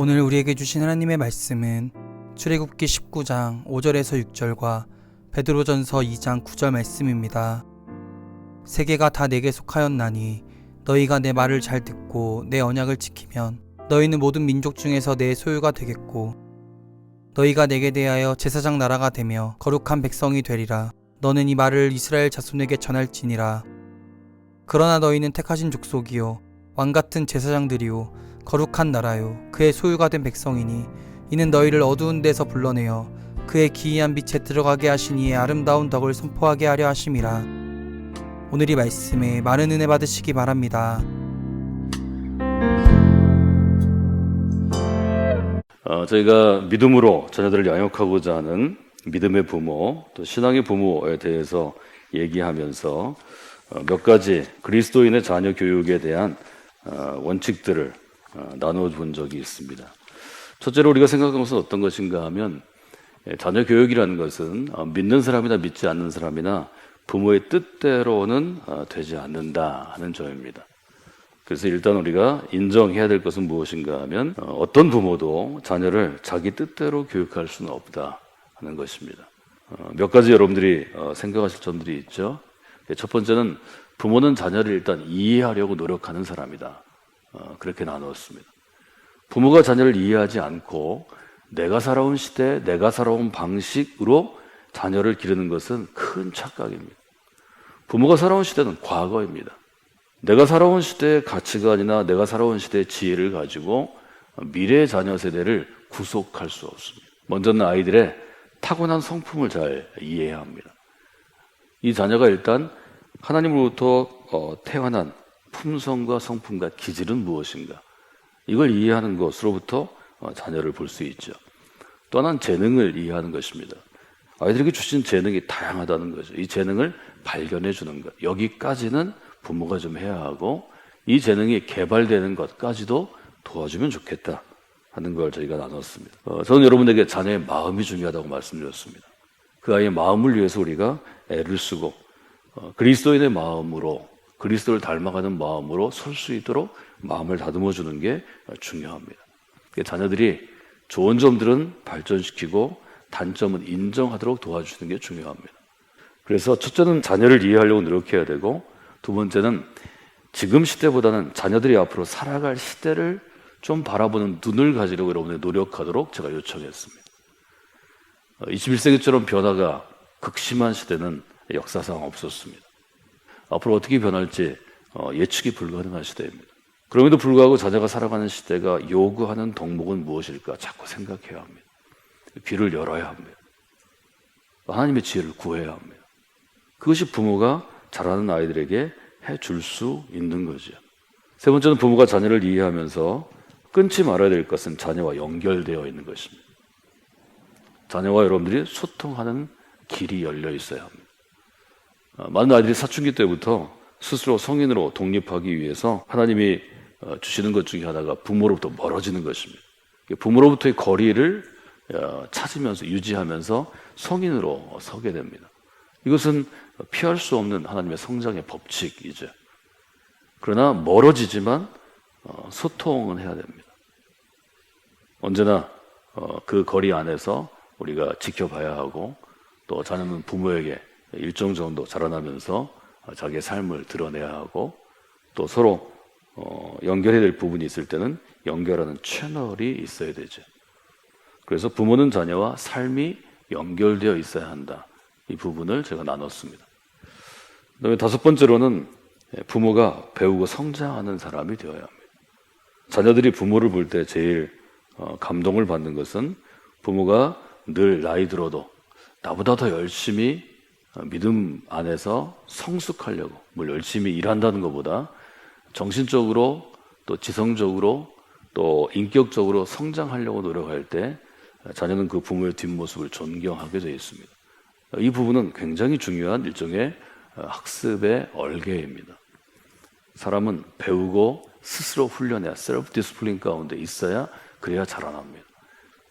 오늘 우리에게 주신 하나님의 말씀은 출애굽기 19장 5절에서 6절과 베드로전서 2장 9절 말씀입니다. 세계가 다 내게 속하였나니 너희가 내 말을 잘 듣고 내 언약을 지키면 너희는 모든 민족 중에서 내 소유가 되겠고 너희가 내게 대하여 제사장 나라가 되며 거룩한 백성이 되리라. 너는 이 말을 이스라엘 자손에게 전할지니라. 그러나 너희는 택하신 족속이요 왕같은 제사장들이요 거룩한 나라요 그의 소유가 된 백성이니 이는 너희를 어두운 데서 불러내어 그의 기이한 빛에 들어가게 하신 이의 아름다운 덕을 선포하게 하려 하심이라. 오늘 이 말씀에 많은 은혜 받으시기 바랍니다. 저희가 믿음으로 자녀들을 양육하고자 하는 믿음의 부모, 또 신앙의 부모에 대해서 얘기하면서 몇 가지 그리스도인의 자녀 교육에 대한 원칙들을 나누어 본 적이 있습니다. 첫째로 우리가 생각하는 것은 어떤 것인가 하면 자녀 교육이라는 것은 믿는 사람이나 믿지 않는 사람이나 부모의 뜻대로는 되지 않는다 하는 점입니다. 그래서 일단 우리가 인정해야 될 것은 무엇인가 하면 어떤 부모도 자녀를 자기 뜻대로 교육할 수는 없다 하는 것입니다. 몇 가지 여러분들이 생각하실 점들이 있죠. 첫 번째는 부모는 자녀를 일단 이해하려고 노력하는 사람이다. 그렇게 나누었습니다. 부모가 자녀를 이해하지 않고 내가 살아온 시대, 내가 살아온 방식으로 자녀를 기르는 것은 큰 착각입니다. 부모가 살아온 시대는 과거입니다. 내가 살아온 시대의 가치관이나 내가 살아온 시대의 지혜를 가지고 미래의 자녀 세대를 구속할 수 없습니다. 먼저는 아이들의 타고난 성품을 잘 이해해야 합니다. 이 자녀가 일단 하나님으로부터 태어난 품성과 성품과 기질은 무엇인가, 이걸 이해하는 것으로부터 자녀를 볼 수 있죠. 또 하나는 재능을 이해하는 것입니다. 아이들에게 주신 재능이 다양하다는 거죠. 이 재능을 발견해 주는 것, 여기까지는 부모가 좀 해야 하고 이 재능이 개발되는 것까지도 도와주면 좋겠다 하는 걸 저희가 나눴습니다. 저는 여러분에게 자녀의 마음이 중요하다고 말씀드렸습니다. 그 아이의 마음을 위해서 우리가 애를 쓰고 그리스도인의 마음으로, 그리스도를 닮아가는 마음으로 설 수 있도록 마음을 다듬어 주는 게 중요합니다. 자녀들이 좋은 점들은 발전시키고 단점은 인정하도록 도와주는 게 중요합니다. 그래서 첫째는 자녀를 이해하려고 노력해야 되고, 두 번째는 지금 시대보다는 자녀들이 앞으로 살아갈 시대를 좀 바라보는 눈을 가지려고 여러분이 노력하도록 제가 요청했습니다. 21세기처럼 변화가 극심한 시대는 역사상 없었습니다. 앞으로 어떻게 변할지 예측이 불가능한 시대입니다. 그럼에도 불구하고 자녀가 살아가는 시대가 요구하는 덕목은 무엇일까 자꾸 생각해야 합니다. 귀를 열어야 합니다. 하나님의 지혜를 구해야 합니다. 그것이 부모가 자라는 아이들에게 해줄 수 있는 거죠. 세 번째는 부모가 자녀를 이해하면서 끊지 말아야 될 것은 자녀와 연결되어 있는 것입니다. 자녀와 여러분들이 소통하는 길이 열려 있어야 합니다. 많은 아이들이 사춘기 때부터 스스로 성인으로 독립하기 위해서 하나님이 주시는 것 중에 하나가 부모로부터 멀어지는 것입니다. 부모로부터의 거리를 찾으면서 유지하면서 성인으로 서게 됩니다. 이것은 피할 수 없는 하나님의 성장의 법칙이죠. 그러나 멀어지지만 소통은 해야 됩니다. 언제나 그 거리 안에서 우리가 지켜봐야 하고, 또 자녀는 부모에게 일정 정도 자라나면서 자기의 삶을 드러내야 하고, 또 서로 연결해야 될 부분이 있을 때는 연결하는 채널이 있어야 되죠. 그래서 부모는 자녀와 삶이 연결되어 있어야 한다. 이 부분을 제가 나눴습니다. 그다음에 다섯 번째로는 부모가 배우고 성장하는 사람이 되어야 합니다. 자녀들이 부모를 볼 때 제일 감동을 받는 것은 부모가 늘 나이 들어도 나보다 더 열심히 믿음 안에서 성숙하려고 뭘 열심히 일한다는 것보다 정신적으로 또 지성적으로 또 인격적으로 성장하려고 노력할 때 자녀는 그 부모의 뒷모습을 존경하게 되어 있습니다. 이 부분은 굉장히 중요한 일종의 학습의 얼개입니다. 사람은 배우고 스스로 훈련해야, 셀프 디스플린 가운데 있어야, 그래야 자라납니다.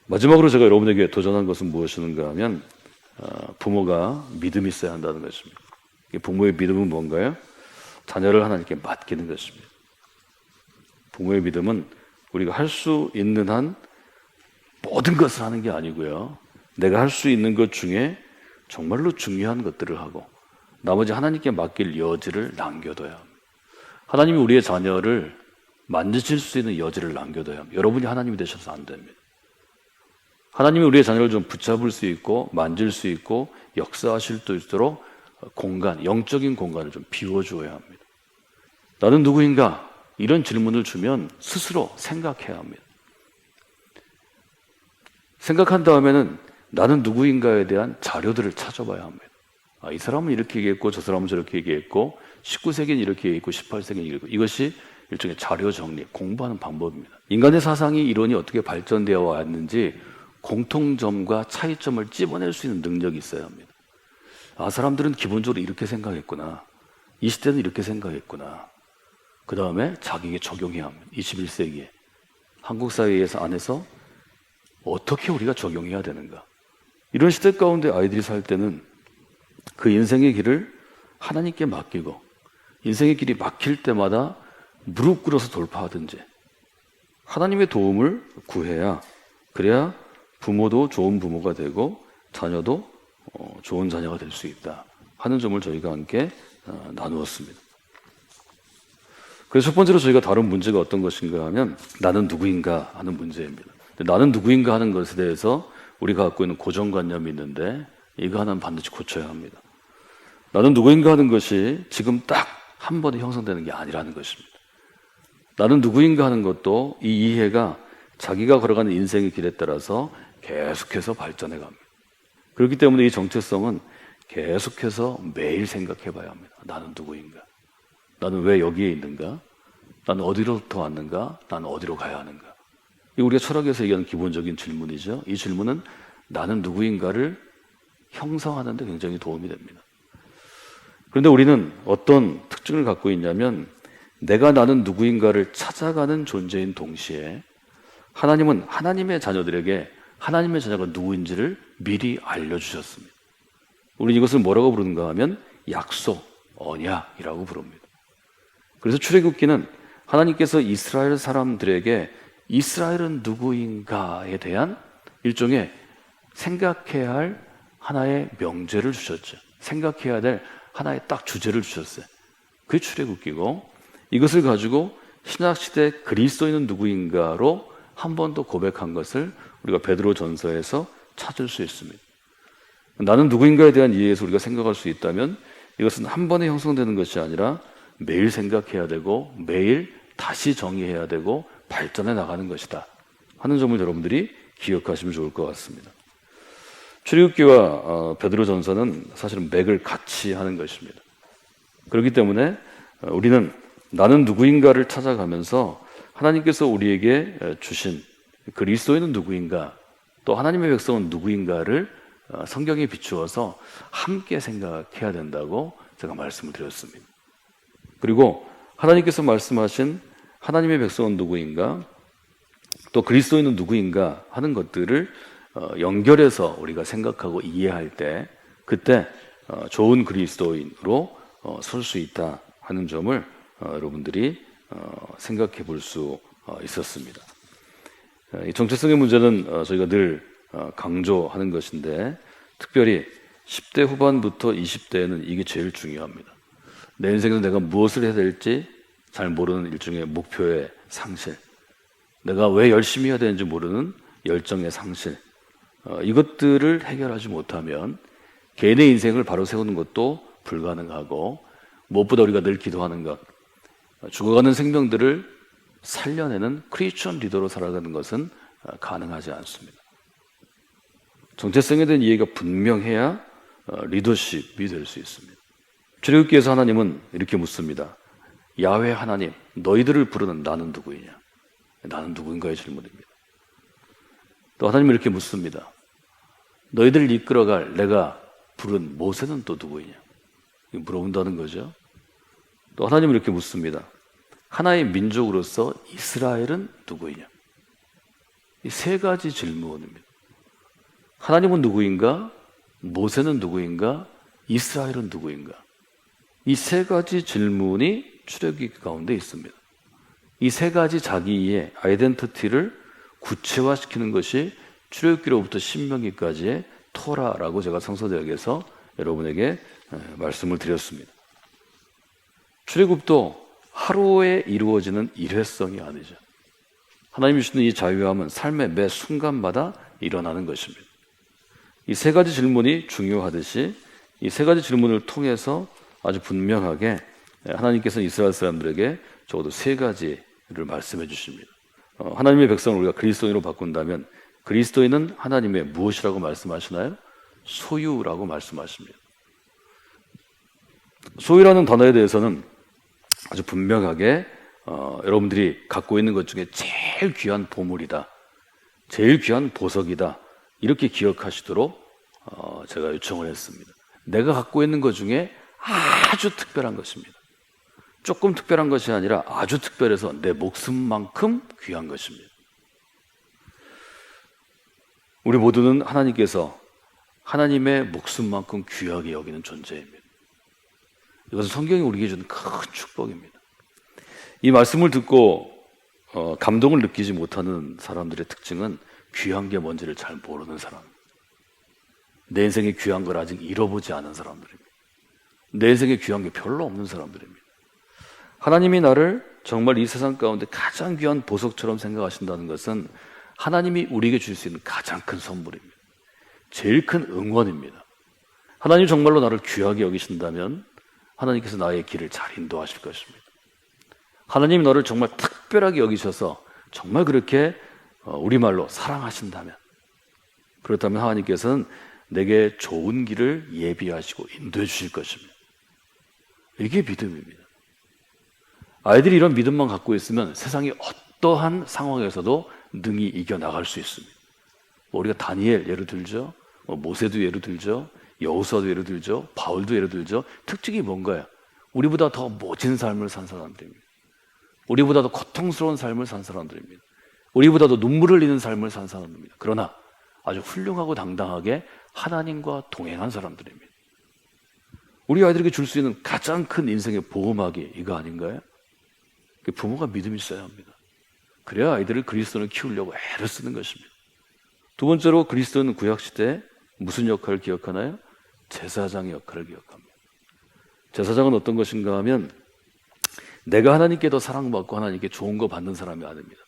마지막으로 제가 여러분에게 도전한 것은 무엇인가 하면 부모가 믿음이 있어야 한다는 것입니다. 부모의 믿음은 뭔가요? 자녀를 하나님께 맡기는 것입니다. 부모의 믿음은 우리가 할 수 있는 한 모든 것을 하는 게 아니고요. 내가 할 수 있는 것 중에 정말로 중요한 것들을 하고 나머지 하나님께 맡길 여지를 남겨둬야 합니다. 하나님이 우리의 자녀를 만지실 수 있는 여지를 남겨둬야 합니다. 여러분이 하나님이 되셔서 안 됩니다. 하나님이 우리의 자녀를 좀 붙잡을 수 있고 만질 수 있고 역사하실 수 있도록 공간, 영적인 공간을 좀 비워주어야 합니다. 나는 누구인가? 이런 질문을 주면 스스로 생각해야 합니다. 생각한 다음에는 나는 누구인가에 대한 자료들을 찾아봐야 합니다. 이 사람은 이렇게 얘기했고 저 사람은 저렇게 얘기했고 19세기는 이렇게 얘기했고 18세기는 이렇게 이것이 일종의 자료 정리, 공부하는 방법입니다. 인간의 사상이 이론이 어떻게 발전되어 왔는지 공통점과 차이점을 찝어낼 수 있는 능력이 있어야 합니다. 사람들은 기본적으로 이렇게 생각했구나. 이 시대는 이렇게 생각했구나. 그 다음에 자기에게 적용해야 합니다. 21세기에 한국 사회 안에서 어떻게 우리가 적용해야 되는가. 이런 시대 가운데 아이들이 살 때는 그 인생의 길을 하나님께 맡기고 인생의 길이 막힐 때마다 무릎 꿇어서 돌파하든지 하나님의 도움을 구해야 그래야 부모도 좋은 부모가 되고 자녀도 좋은 자녀가 될 수 있다 하는 점을 저희가 함께 나누었습니다. 그래서 첫 번째로 저희가 다룬 문제가 어떤 것인가 하면 나는 누구인가 하는 문제입니다. 나는 누구인가 하는 것에 대해서 우리가 갖고 있는 고정관념이 있는데 이거 하나는 반드시 고쳐야 합니다. 나는 누구인가 하는 것이 지금 딱 한 번에 형성되는 게 아니라는 것입니다. 나는 누구인가 하는 것도 이 이해가 자기가 걸어가는 인생의 길에 따라서 계속해서 발전해 갑니다. 그렇기 때문에 이 정체성은 계속해서 매일 생각해 봐야 합니다. 나는 누구인가? 나는 왜 여기에 있는가? 나는 어디로부터 왔는가? 나는 어디로 가야 하는가? 이 우리가 철학에서 얘기하는 기본적인 질문이죠. 이 질문은 나는 누구인가를 형성하는 데 굉장히 도움이 됩니다. 그런데 우리는 어떤 특징을 갖고 있냐면 내가 나는 누구인가를 찾아가는 존재인 동시에 하나님은 하나님의 자녀들에게 하나님의 자녀가 누구인지를 미리 알려주셨습니다. 우리는 이것을 뭐라고 부르는가 하면 약속, 언약이라고 부릅니다. 그래서 출애굽기는 하나님께서 이스라엘 사람들에게 이스라엘은 누구인가에 대한 일종의 생각해야 할 하나의 명제를 주셨죠. 생각해야 될 하나의 딱 주제를 주셨어요. 그게 출애굽기고 이것을 가지고 신약시대 그리스도인은 누구인가로 한 번 더 고백한 것을 우리가 베드로전서에서 찾을 수 있습니다. 나는 누구인가에 대한 이해에서 우리가 생각할 수 있다면 이것은 한 번에 형성되는 것이 아니라 매일 생각해야 되고 매일 다시 정의해야 되고 발전해 나가는 것이다 하는 점을 여러분들이 기억하시면 좋을 것 같습니다. 출애굽기와 베드로전서는 사실은 맥을 같이 하는 것입니다. 그렇기 때문에 우리는 나는 누구인가를 찾아가면서 하나님께서 우리에게 주신 그리스도인은 누구인가 또 하나님의 백성은 누구인가를 성경에 비추어서 함께 생각해야 된다고 제가 말씀을 드렸습니다. 그리고 하나님께서 말씀하신 하나님의 백성은 누구인가 또 그리스도인은 누구인가 하는 것들을 연결해서 우리가 생각하고 이해할 때 그때 좋은 그리스도인으로 설 수 있다 하는 점을 여러분들이 생각해 볼 수 있었습니다. 이 정체성의 문제는 저희가 늘 강조하는 것인데 특별히 10대 후반부터 20대에는 이게 제일 중요합니다. 내 인생에서 내가 무엇을 해야 될지 잘 모르는 일종의 목표의 상실, 내가 왜 열심히 해야 되는지 모르는 열정의 상실, 이것들을 해결하지 못하면 개인의 인생을 바로 세우는 것도 불가능하고 무엇보다 우리가 늘 기도하는 것, 죽어가는 생명들을 살려내는 크리스천 리더로 살아가는 것은 가능하지 않습니다. 정체성에 대한 이해가 분명해야 리더십이 될 수 있습니다. 출애굽기에서 하나님은 이렇게 묻습니다. 야훼 하나님, 너희들을 부르는 나는 누구이냐? 나는 누구인가의 질문입니다. 또 하나님은 이렇게 묻습니다. 너희들을 이끌어갈 내가 부른 모세는 또 누구이냐? 물어본다는 거죠. 또 하나님은 이렇게 묻습니다. 하나의 민족으로서 이스라엘은 누구이냐? 이 세 가지 질문입니다. 하나님은 누구인가? 모세는 누구인가? 이스라엘은 누구인가? 이 세 가지 질문이 출애굽기 가운데 있습니다. 이 세 가지 자기의 아이덴티티를 구체화시키는 것이 출애굽기로부터 신명기까지의 토라라고 제가 성서대학에서 여러분에게 말씀을 드렸습니다. 출애굽도 하루에 이루어지는 일회성이 아니죠. 하나님이 주시는 이 자유함은 삶의 매 순간마다 일어나는 것입니다. 이 세 가지 질문이 중요하듯이 이 세 가지 질문을 통해서 아주 분명하게 하나님께서 이스라엘 사람들에게 적어도 세 가지를 말씀해 주십니다. 하나님의 백성을 우리가 그리스도인으로 바꾼다면 그리스도인은 하나님의 무엇이라고 말씀하시나요? 소유라고 말씀하십니다. 소유라는 단어에 대해서는 아주 분명하게 여러분들이 갖고 있는 것 중에 제일 귀한 보물이다, 제일 귀한 보석이다, 이렇게 기억하시도록 제가 요청을 했습니다. 내가 갖고 있는 것 중에 아주 특별한 것입니다. 조금 특별한 것이 아니라 아주 특별해서 내 목숨만큼 귀한 것입니다. 우리 모두는 하나님께서 하나님의 목숨만큼 귀하게 여기는 존재입니다. 이것은 성경이 우리에게 주는 큰 축복입니다. 이 말씀을 듣고 감동을 느끼지 못하는 사람들의 특징은 귀한 게 뭔지를 잘 모르는 사람, 내 인생에 귀한 걸 아직 잃어보지 않은 사람들입니다. 내 인생에 귀한 게 별로 없는 사람들입니다. 하나님이 나를 정말 이 세상 가운데 가장 귀한 보석처럼 생각하신다는 것은 하나님이 우리에게 줄 수 있는 가장 큰 선물입니다. 제일 큰 응원입니다. 하나님 정말로 나를 귀하게 여기신다면 하나님께서 나의 길을 잘 인도하실 것입니다. 하나님이 너를 정말 특별하게 여기셔서 정말 그렇게 우리말로 사랑하신다면, 그렇다면 하나님께서는 내게 좋은 길을 예비하시고 인도해 주실 것입니다. 이게 믿음입니다. 아이들이 이런 믿음만 갖고 있으면 세상의 어떠한 상황에서도 능히 이겨나갈 수 있습니다. 우리가 다니엘 예를 들죠, 모세도 예를 들죠, 여호수아도 예를 들죠, 바울도 예를 들죠. 특징이 뭔가요? 우리보다 더 멋진 삶을 산 사람들입니다. 우리보다 더 고통스러운 삶을 산 사람들입니다. 우리보다 더 눈물을 흘리는 삶을 산 사람들입니다. 그러나 아주 훌륭하고 당당하게 하나님과 동행한 사람들입니다. 우리 아이들에게 줄 수 있는 가장 큰 인생의 보호막이 이거 아닌가요? 부모가 믿음이 있어야 합니다. 그래야 아이들을 그리스도를 키우려고 애를 쓰는 것입니다. 두 번째로 그리스도는 구약시대에 무슨 역할을 기억하나요? 제사장의 역할을 기억합니다. 제사장은 어떤 것인가 하면 내가 하나님께 더 사랑받고 하나님께 좋은 거 받는 사람이 아닙니다.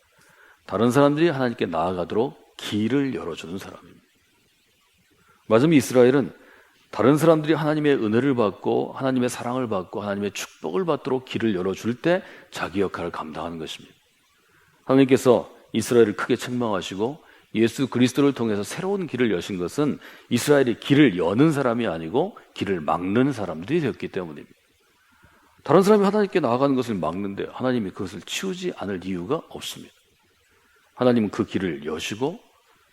다른 사람들이 하나님께 나아가도록 길을 열어주는 사람입니다. 맞으면 이스라엘은 다른 사람들이 하나님의 은혜를 받고 하나님의 사랑을 받고 하나님의 축복을 받도록 길을 열어줄 때 자기 역할을 감당하는 것입니다. 하나님께서 이스라엘을 크게 책망하시고 예수 그리스도를 통해서 새로운 길을 여신 것은 이스라엘이 길을 여는 사람이 아니고 길을 막는 사람들이 되었기 때문입니다. 다른 사람이 하나님께 나아가는 것을 막는데 하나님이 그것을 치우지 않을 이유가 없습니다. 하나님은 그 길을 여시고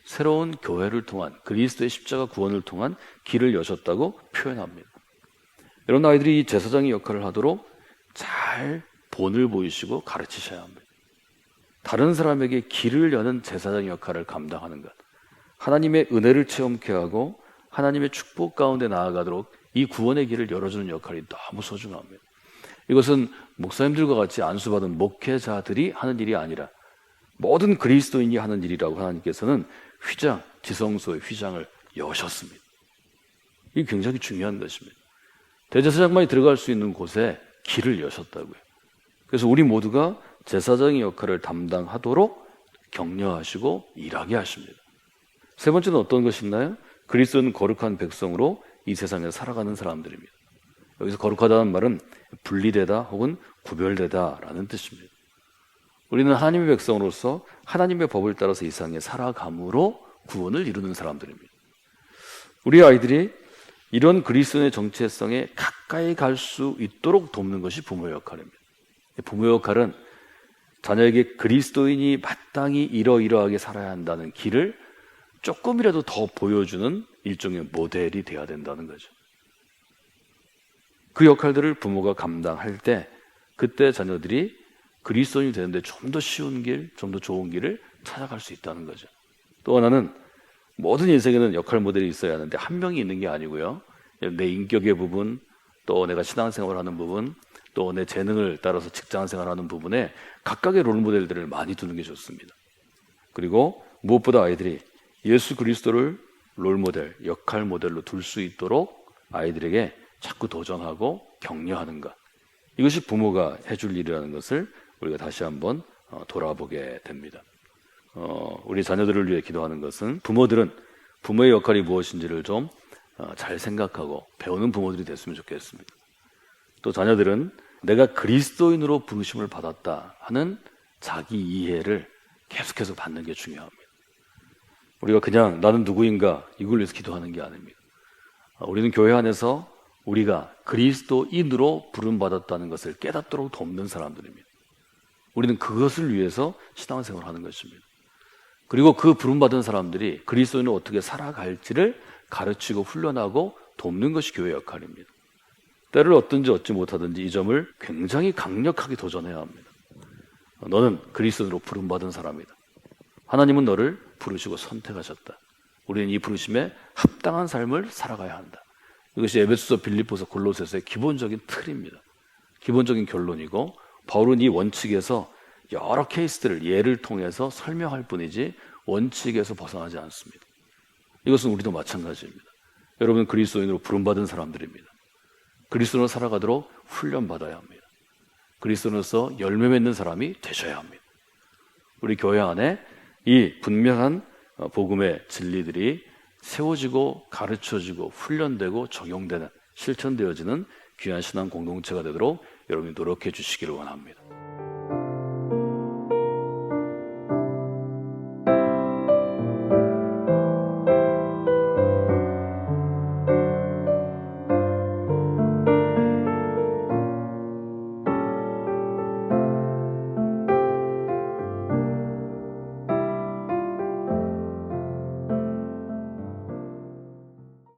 새로운 교회를 통한 그리스도의 십자가 구원을 통한 길을 여셨다고 표현합니다. 이런 아이들이 이 제사장의 역할을 하도록 잘 본을 보이시고 가르치셔야 합니다. 다른 사람에게 길을 여는 제사장 역할을 감당하는 것, 하나님의 은혜를 체험케 하고 하나님의 축복 가운데 나아가도록 이 구원의 길을 열어주는 역할이 너무 소중합니다. 이것은 목사님들과 같이 안수받은 목회자들이 하는 일이 아니라 모든 그리스도인이 하는 일이라고 하나님께서는 휘장, 지성소의 휘장을 여셨습니다. 이게 굉장히 중요한 것입니다. 대제사장만이 들어갈 수 있는 곳에 길을 여셨다고요. 그래서 우리 모두가 제사장의 역할을 담당하도록 격려하시고 일하게 하십니다. 세 번째는 어떤 것인가요? 그리스도는 거룩한 백성으로 이 세상에 살아가는 사람들입니다. 여기서 거룩하다는 말은 분리되다 혹은 구별되다라는 뜻입니다. 우리는 하나님의 백성으로서 하나님의 법을 따라서 이 세상에 살아감으로 구원을 이루는 사람들입니다. 우리 아이들이 이런 그리스도의 정체성에 가까이 갈 수 있도록 돕는 것이 부모의 역할입니다. 부모의 역할은 자녀에게 그리스도인이 마땅히 이러이러하게 살아야 한다는 길을 조금이라도 더 보여주는 일종의 모델이 되어야 된다는 거죠. 그 역할들을 부모가 감당할 때 그때 자녀들이 그리스도인이 되는데 좀 더 쉬운 길, 좀 더 좋은 길을 찾아갈 수 있다는 거죠. 또 하나는 모든 인생에는 역할 모델이 있어야 하는데 한 명이 있는 게 아니고요. 내 인격의 부분, 또 내가 신앙생활하는 부분, 또 내 재능을 따라서 직장 생활하는 부분에 각각의 롤모델들을 많이 두는 게 좋습니다. 그리고 무엇보다 아이들이 예수 그리스도를 롤모델, 역할 모델로 둘 수 있도록 아이들에게 자꾸 도전하고 격려하는 것. 이것이 부모가 해줄 일이라는 것을 우리가 다시 한번 돌아보게 됩니다. 우리 자녀들을 위해 기도하는 것은 부모들은 부모의 역할이 무엇인지를 좀 잘 생각하고 배우는 부모들이 됐으면 좋겠습니다. 또 자녀들은 내가 그리스도인으로 부르심을 받았다 하는 자기 이해를 계속해서 받는 게 중요합니다. 우리가 그냥 나는 누구인가 이걸 위해서 기도하는 게 아닙니다. 우리는 교회 안에서 우리가 그리스도인으로 부름받았다는 것을 깨닫도록 돕는 사람들입니다. 우리는 그것을 위해서 신앙생활을 하는 것입니다. 그리고 그 부름받은 사람들이 그리스도인으로 어떻게 살아갈지를 가르치고 훈련하고 돕는 것이 교회 역할입니다. 때를 얻든지 얻지 못하든지 이 점을 굉장히 강력하게 도전해야 합니다. 너는 그리스도인으로 부름받은 사람이다. 하나님은 너를 부르시고 선택하셨다. 우리는 이 부르심에 합당한 삶을 살아가야 한다. 이것이 에베소서, 빌립보서, 골로새서의 기본적인 틀입니다. 기본적인 결론이고 바울은 이 원칙에서 여러 케이스들을 예를 통해서 설명할 뿐이지 원칙에서 벗어나지 않습니다. 이것은 우리도 마찬가지입니다. 여러분 그리스도인으로 부름받은 사람들입니다. 그리스도인으로 살아가도록 훈련받아야 합니다. 그리스도인으로서 열매 맺는 사람이 되셔야 합니다. 우리 교회 안에 이 분명한 복음의 진리들이 세워지고 가르쳐지고 훈련되고 적용되는 실천되어지는 귀한 신앙 공동체가 되도록 여러분이 노력해 주시기를 원합니다.